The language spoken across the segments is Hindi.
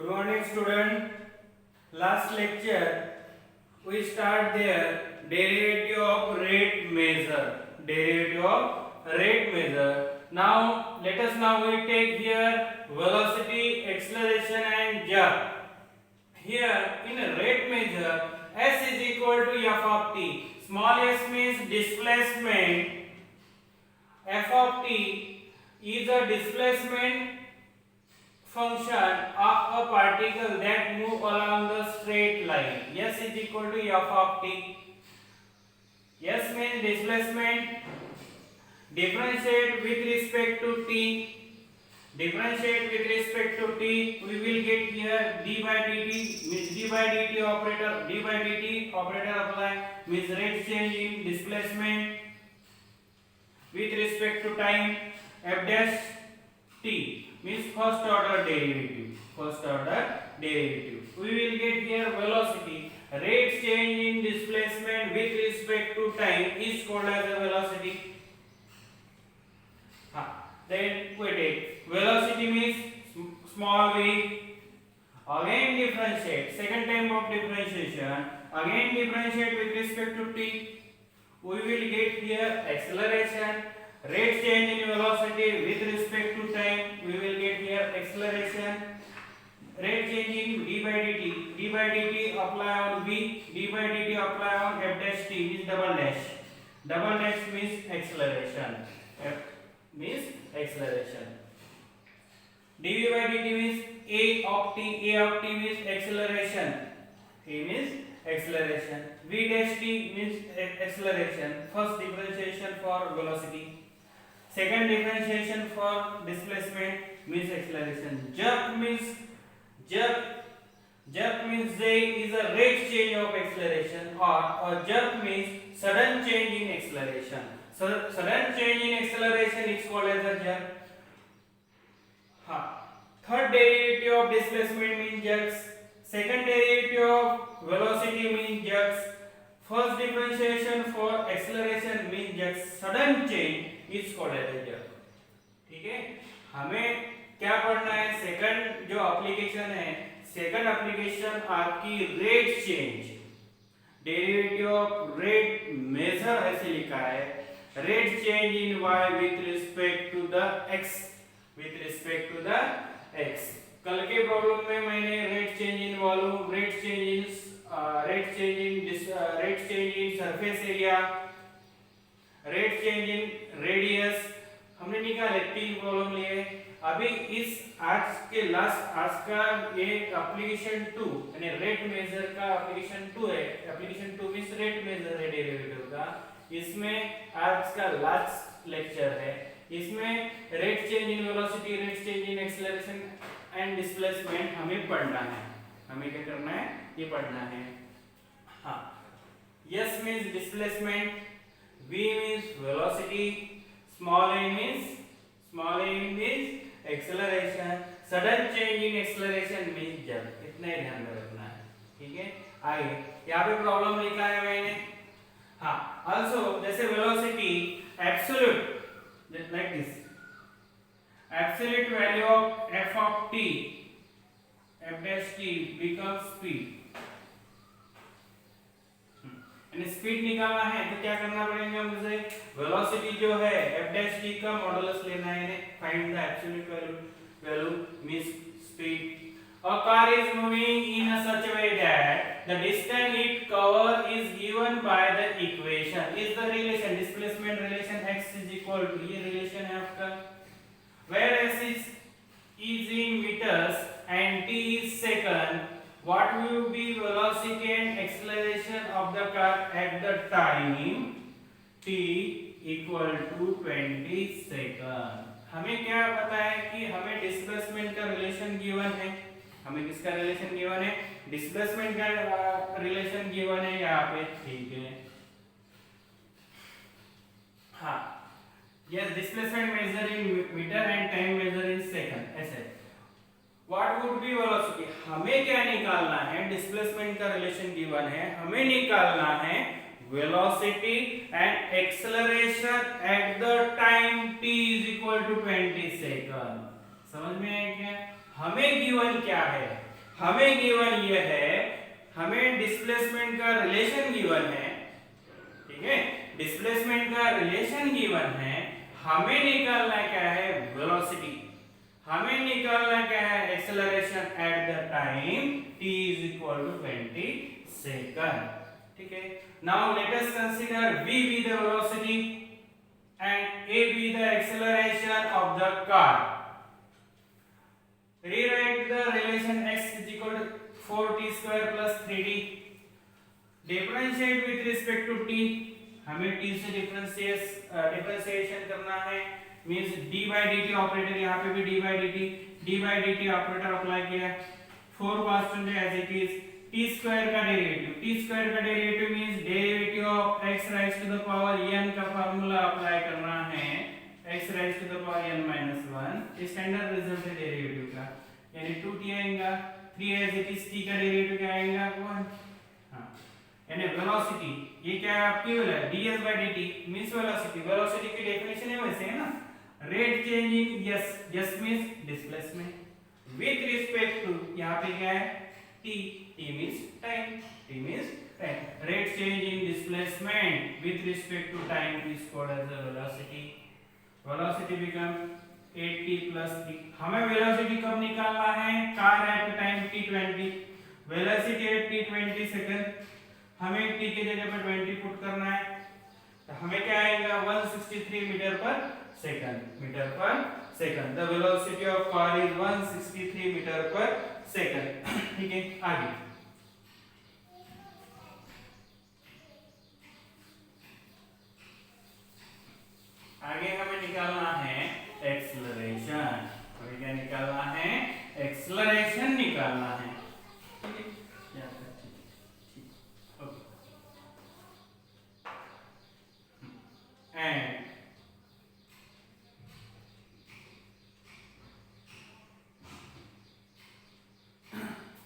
Good morning, student. Last lecture we start there derivative of rate measure. Derivative of rate measure. Now let us we take here velocity, acceleration and jerk. Here in a rate measure, s is equal to f of t. Small s means displacement. F of t is a displacement function of a particle that move along the straight line. S is equal to f of t. S means displacement. Differentiate with respect to t. Differentiate with respect to t. We will get here d by dt means d by dt operator. D by dt operator apply means rate change in displacement with respect to time. F dash t means first order derivative. First order derivative. We will get here velocity. Rate change in displacement with respect to time is called as a velocity. Then we take velocity means small v. Again differentiate. Second time of differentiation. Again differentiate with respect to t. We will get here acceleration. Rate change in velocity with respect to time. We will get here acceleration. Rate change in d by dt. D by dt apply on v. D by dt apply on f dash t means double dash. Double dash means acceleration. F means acceleration. dv by dt means a of t. A of t means acceleration. A means acceleration. V dash t means acceleration. First differentiation for velocity. Second differentiation for displacement means acceleration. Jerk means there is a rate change of acceleration, or jerk means sudden change in acceleration. So sudden change in acceleration is called as a jerk. Third derivative of displacement means jerks. Second derivative of velocity means jerks. First differentiation for acceleration means jerks. Sudden change is called as a jerk. ठीक है, हमें क्या पढ़ना है? सेकंड जो एप्लीकेशन है, सेकंड एप्लीकेशन आपकी rate change. Derivative of rate measure ऐसे लिखा है. Rate change in y with respect to the x. With respect to the x. कल के प्रॉब्लम में मैंने rate change in volume, rate change in surface area, rate change in radius हमने निकाले. 3 प्रॉब्लम लिए. अभी इस आज का ये एप्लीकेशन 2 यानी रेट मेजर का एप्लीकेशन 2 है. एप्लीकेशन 2 मींस रेट मेजर है डेरिवेटिव का. इसमें आज का लास्ट लेक्चर है. इसमें rate change in velocity, rate change in acceleration and displacement हमें पढ़ना है. हमें क्या करना है? ये पढ़ना है. S means displacement, V means velocity, small a means acceleration, sudden change in acceleration means jerk. इतना ही ध्यान में रखना है. ठीक है, आगे यहाँ पे प्रॉब्लम लिखा है मैंने. also जैसे velocity absolute like this, absolute value of f of t, f dash t becomes speed. यानी स्पीड निकालना है तो क्या करना पड़ेगा मुझे? वेलोसिटी जो है f dash t का मॉडुलस लेना है. Find the absolute value means speed. A car is moving in a such way that the distance it cover is given by the equation. Is the relation displacement relation x is equal to, ये relation है आपका, where s is in meters and t is second. What will be velocity and acceleration of the car at the time t equal to 20 second. हमें क्या पता है कि हमें डिस्प्लेसमेंट का रिलेशन गिवन है. हमें किसका रिलेशन गिवन है? डिस्प्लेसमेंट का रिलेशन गिवन है यहाँ पे. ठीक है, yes, displacement measure in metre and time measure in second. ऐसे व्हाट वुड बी वेलोसिटी, हमें क्या निकालना है? डिस्प्लेसमेंट का रिलेशन गिवन है, हमें निकालना है velocity and acceleration at the time t is equal to 20 second. समझ में आया क्या? हमें गिवन क्या है? हमें गिवन ये है, हमें डिस्प्लेसमेंट का रिलेशन गिवन है, ठीक है, डिस्प्लेसमेंट का रिलेशन गिवन है, हमें निकालना क्या है, वेलोसिटी, हमें निकालना क्या है, acceleration at the time t is equal to 20 second, ठीक है। Now let us consider v be the velocity and a be the acceleration of the car. Rewrite the relation x is equal to 4t square plus 3d. Differentiate with respect to t. हमें t से डिफरेंशिएशन करना है, means d by dt operator, यहाँ पे भी d by dt operator apply किया, 4 कांस्टेंट है as it is, t square का derivative means derivative of x raise to the power n का फार्मूला अप्लाई करना है, x raise to the power n minus 1, standard result है डेरिवेटिव का, यानी 2t आएगा, 3 एज इट इज, t का डेरिवेटिव क्या आएगा 1, हां, यानी वेलोसिटी ये क्या है आपकी, ds by dt means velocity की डेफिनेशन है वैसे है ना, rate change in s means displacement with respect to, यहाँ पे क्या है t means time, rate change in displacement with respect to time is called as the velocity become 8t plus 3। हमें वेलोसिटी कब निकालना है, car at time t20, velocity at t20 second, हमें t के जगह पर 20 पुट करना है, तो हमें क्या आएगा 163 metre per second, the velocity of car is 163 metre per second, ठीक है। आगे हमें निकालना है एक्सेलरेशन, हमें क्या निकालना है, एक्सेलरेशन निकालना है, ठीक है,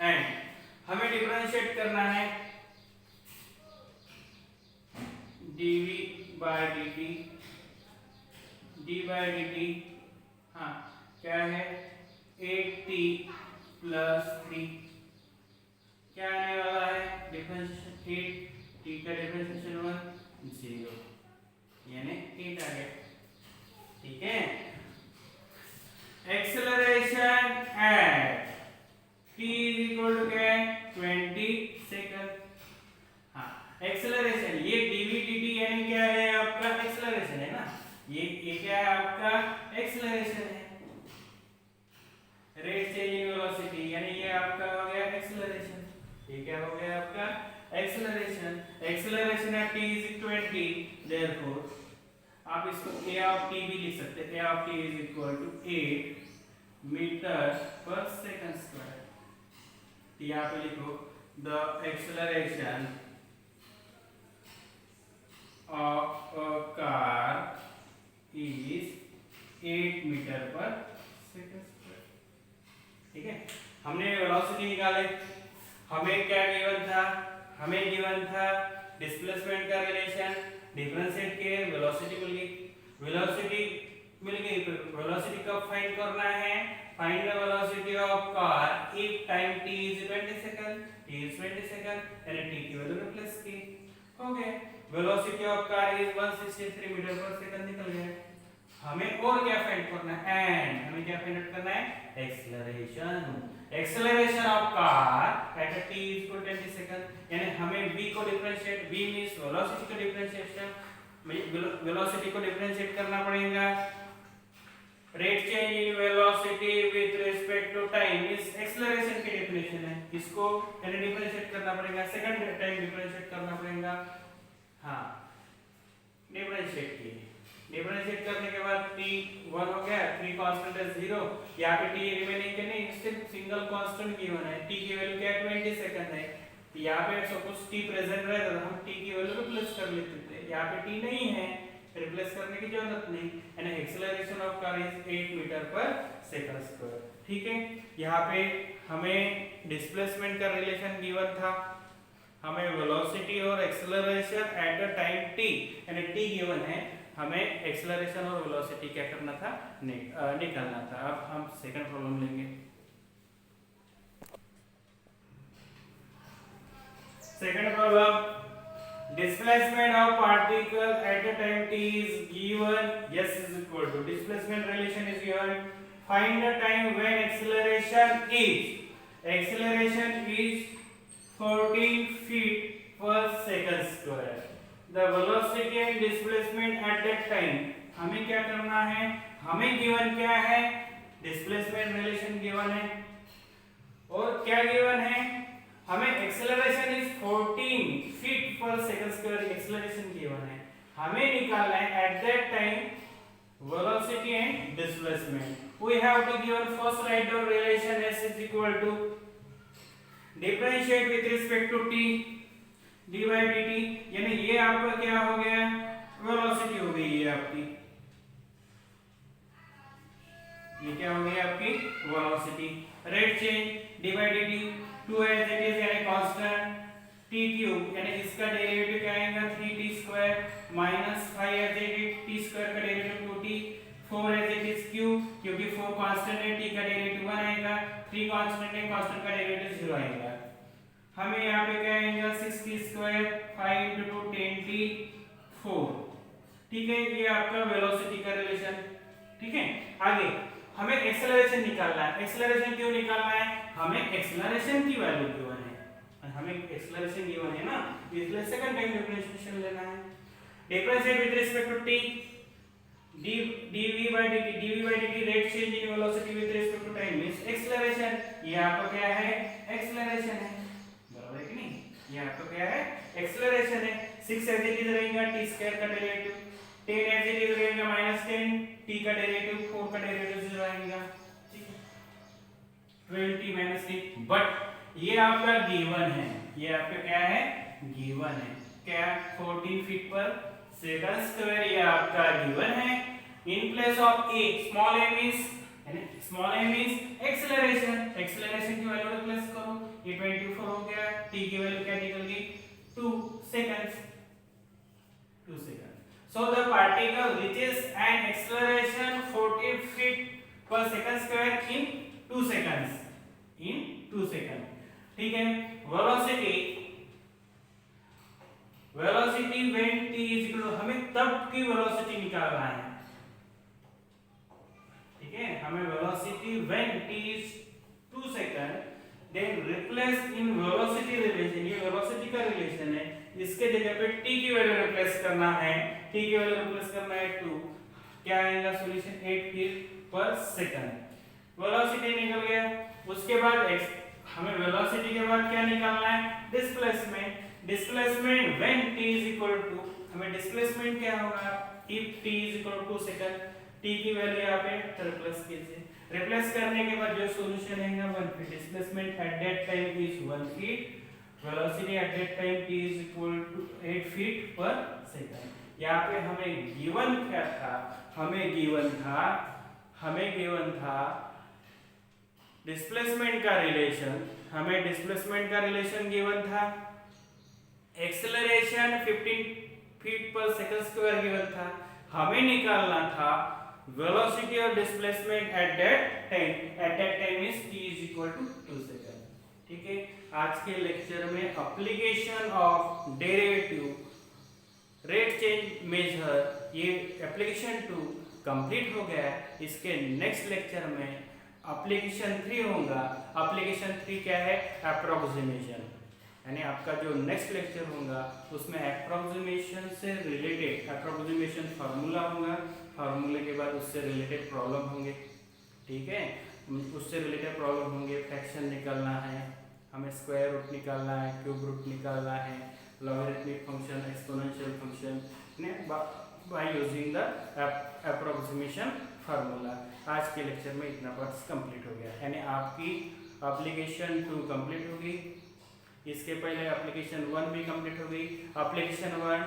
एंड हमें डिफरेंशिएट करना है dv by dt, हाँ क्या है 8t plus 3, क्या आने वाला है, डिफरेंशिएशन 8t का डिफरेंशिएशन 1 0, यानी 8 आ गया, ठीक है। Acceleration at t is equal to क्या है 20 सेकंड, हाँ एक्सेलरेशन ये dv dt यानी क्या है आपका एक्सेलरेशन है ना, ये क्या है आपका एक्सेलरेशन है, रेट चेंज इन वेलोसिटी यानी ये आपका हो गया एक्सेलरेशन, ये क्या हो गया आपका acceleration at t is 20, therefore आप इसको a of t भी लिख सकते हैं, a of t is equal to 8 metre per second square, यहाँ पे लिखो the acceleration of a car is 8 metre per second square, ठीक है। हमने वेलोसिटी निकाले, हमें क्या गिवन था डिस्प्लेसमेंट का रिलेशन, डिफरेंशिएट किए, वेलोसिटी मिल गई, वेलोसिटी कब फाइंड करना है, find the velocity of car if time t is 20 second, and t की वैल्यू रिप्लेस की, हो गया, velocity of car is 163 metre per second निकल गया। हमें और क्या फाइंड करना है, एंड हमें क्या फाइंड करना है, acceleration of car at t is equal to 20 second, यानी हमें v को डिफरेंशिएट, v मींस वेलोसिटी को डिफरेंशिएशन, वेलोसिटी को डिफरेंशिएट करना पड़ेगा, rate change in velocity with respect to time is acceleration की डेफिनेशन है, इसको यानी डिफरेंशिएट करना पड़ेगा, सेकंड टाइम डिफरेंशिएट करना पड़ेगा, हाँ डिफरेंशिएट करने के बाद t 1 हो गया, 3 कांस्टेंट है 0, यहाँ पे t रिमेनिंग के नहीं सिर्फ सिंगल कांस्टेंट गिवन है, t की वैल्यू क्या है 20 सेकंड है, तो यहाँ पे सपोज t प्रेजेंट रहे तो हम t की वैल्यू रिप्लेस कर लेते थे, यहाँ पे t नहीं है, रिप्लेस करने की जरूरत नहीं, यानी acceleration of car is 8 metre per second square, ठीक है। यहाँ पे हमें डिस्प्लेसमेंट का रिलेशन गिवन था, हमें वेलोसिटी और acceleration at the time t यानी t गिवन है, हमें एक्सेलरेशन और वेलोसिटी क्या करना था, निकालना था। अब हम सेकंड प्रॉब्लम लेंगे। second problem, displacement of particle at a time t is given, s is equal to displacement relation is given, find the time when acceleration is 14 feet per second square. The velocity and displacement at that time, हमें क्या करना है, हमें गिवन क्या है, डिस्प्लेसमेंट रिलेशन गिवन है और क्या गिवन है, हमें acceleration is 14 feet per second square acceleration given है, हमें निकालना है at that time velocity and displacement. We have to given first write down relation s is equal to differentiate with respect to t dy dt, यानी ये आपका क्या हो गया, वेलोसिटी हो गई ये आपकी, ये क्या हो गई आपकी velocity. Rate change dy dt 2 as it is यानी कांस्टेंट, t क्यूब यानी इसका डेरिवेटिव क्या आएगा 3t square minus 5 as it is t square का derivative 2t, 4 as it is cube क्योंकि 4 कांस्टेंट है, t का डेरिवेटिव 1 आएगा, 3 कांस्टेंट है, कांस्टेंट का डेरिवेटिव 0 आएगा। हमें यहाँ पे क्या आएगा 6t स्क्वायर 5 * 2 10t 4, ठीक है, ये आपका वेलोसिटी का रिलेशन। ठीक है, आगे हमें एक्सेलरेशन निकालना है। एक्सेलरेशन क्यों निकालना है, हमें एक्सेलरेशन की वैल्यू गिवन है, हमें एक्सेलरेशन गिवन है ना, इसलिए सेकंड टाइम डिफरेंशिएशन लेना है। Differentiate with respect to t dv/dt rate change in velocity with respect to time means acceleration, ये आपका क्या है, एक्सेलरेशन है, बराबर है कि नहीं, ये आपका क्या है, एक्सेलरेशन है। 6 एज इट इज रहेगा t स्क्वायर का डेरिवेटिव, 10 एज इट इज रहेगा -10 t का डेरिवेटिव, 4 का डेरिवेटिव 0 आएगा, ठीक है, 12t - t। बट ये आपका गिवन है, ये आपका क्या है, गिवन है, क्या 14 फीट पर सेकंड स्क्वायर, ये आपका गिवन है। In place of a, small a means acceleration, acceleration की वैल्यू रिप्लेस करो, ये 24 हो गया, t की वैल्यू क्या निकल गई 2 seconds. So the particle reaches an acceleration 14 feet per second square in 2 seconds. ठीक है, velocity when t is equal to, हमें तब की वेलोसिटी निकालना है, ठीक है, हमें velocity when t is 2 second, then replace in velocity relation, ये वेलोसिटी का रिलेशन है, इसके जगह पे t की वैल्यू रिप्लेस करना है, t की वैल्यू रिप्लेस करना है 2, क्या आएगा solution 8 feet per second. Velocity निकल गया, उसके बाद हमें वेलोसिटी के बाद क्या निकालना है, displacement. Displacement when t is equal to, हमें डिस्प्लेसमेंट क्या होगा if t is equal to second, t की वैल्यू यहां पे रिप्लेस कीजिए, रिप्लेस करने के बाद जो सॉल्यूशन आएगा 1 feet. Displacement at that time is 1 feet, velocity at that time t is equal to 8 feet per second. यहाँ पे हमें गिवन क्या था, हमें गिवन था डिस्प्लेसमेंट का रिलेशन, हमें डिस्प्लेसमेंट का रिलेशन गिवन था, acceleration 15 feet per second square given था, हमें निकालना था वेलोसिटी और displacement at that time is t is equal to 2 second. ठीक है, आज के लेक्चर में application of derivative rate change measure, ये एप्लीकेशन 2 कंप्लीट हो गया है। इसके नेक्स्ट लेक्चर में एप्लीकेशन 3 होगा। एप्लीकेशन 3 क्या है, अप्रोक्सीमेशन, यानी आपका जो नेक्स्ट लेक्चर होगा उसमें अप्रोक्सीमेशन से रिलेटेड अप्रोक्सीमेशन फार्मूला होगा, फार्मूले के बाद उससे रिलेटेड प्रॉब्लम होंगे। ठीक है, उससे रिलेटेड प्रॉब्लम होंगे, फ्रैक्शन निकालना है, हमें स्क्वायर रूट निकालना है, क्यूब रूट निकालना है, logarithmic function, exponential function by using the approximation formula. आज के लेक्चर में इतना पार्ट्स कंप्लीट हो गया, यानी आपकी एप्लीकेशन 2 कंप्लीट होगी। इसके पहले एप्लीकेशन 1 भी कंप्लीट हो गई। Application 1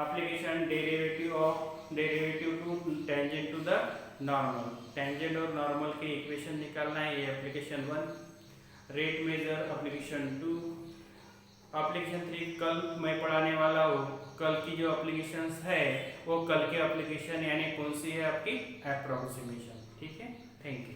application derivative to tangent to the normal, tangent और नॉर्मल के इक्वेशन निकालना है, ये application 1। Rate measure application 2। Application 3 कल मैं पढ़ाने वाला हूँ। कल की जो एप्लीकेशंस है वो कल के एप्लीकेशन यानी कौन सी है आपकी, अप्रोक्सीमेशन। ठीक है, थैंक यू।